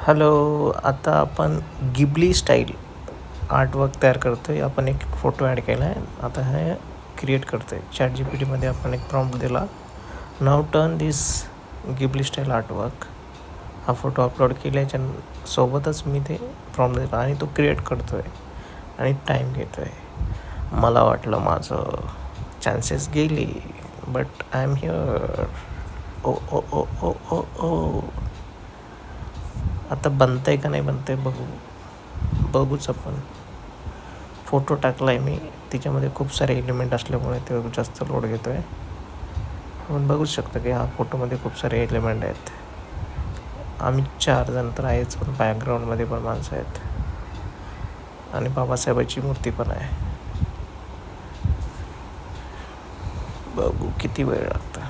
Hello. आता आपण Ghibli style artwork तयार करतो आहे. आपण एक फोटो ॲड केला आहे. आता हे क्रिएट करतो आहे. ChatGPTमध्ये आपण एक प्रॉम्प्ट दिला, नाव टर्न दिस गिबली स्टाईल आर्टवर्क. हा फोटो अपलोड केल्याच्या सोबतच मी ते प्रॉम्प्ट दिला आणि तो क्रिएट करतो आहे आणि टाईम घेतो आहे. मला वाटलं माझं चान्सेस गेली, बट आय एम हिअर. ओ ओ ओ ओ ओ ओ आता बनतं आहे का नाही बनतं आहे बघूच आपण. फोटो टाकला आहे मी, तिच्यामध्ये खूप सारे एलिमेंट असल्यामुळे ते जास्त लोड घेतो आहे. आपण बघूच शकतो की हा फोटोमध्ये खूप सारे एलिमेंट आहेत. आम्ही 4 जण तर आहेच, पण बॅकग्राऊंडमध्ये पण माणसं आहेत आणि बाबासाहेबाची मूर्ती पण आहे. बघू किती वेळ लागतो.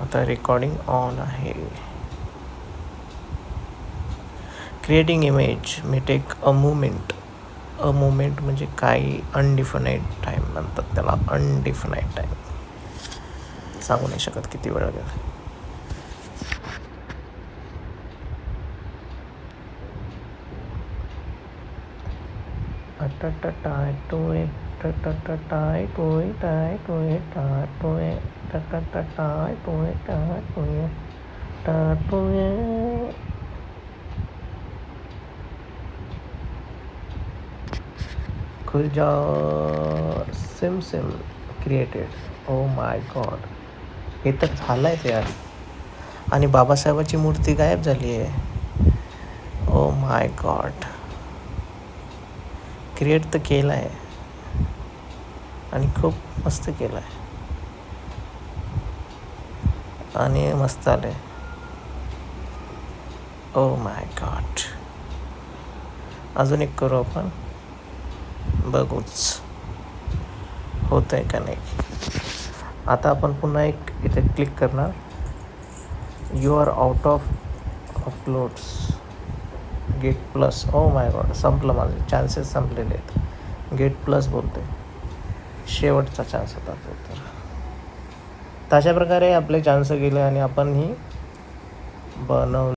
आता रेकॉर्डिंग ऑन आहे. Creating image may take a moment. A moment म्हणजे काही अनडिफाईड टाईम म्हणतात त्याला. अनडिफाईड टाईम सांगू नाही शकत किती वेळ लागेल. टाय टोय टाय टोय टाय टोय टाय टोय टाय टोय टाय टोय टाय टोय. खुलजा सिम सिम क्रिएटेड. ओ माय गॉड, हे तर झालं आहे यार. आणि बाबासाहेबाची मूर्ती गायब झाली आहे. ओ माय गॉड. क्रिएट तर केलं आहे आणि खूप मस्त केलं आहे आणि मस्त आलं आहे. ओ माय गॉड. अजून एक करू आपण, बघूच होतं आहे का नाही. आता आपण पुन्हा एक इथे क्लिक करणार. You are out of uploads, get plus. Oh my god, संपलं माझे चान्सेस, संपलेले आहेत. गेट प्लस बोलते, शेवटचा चान्स होता तो. तर अशा प्रकारे आपले चान्स गेले आणि आपण ही बनव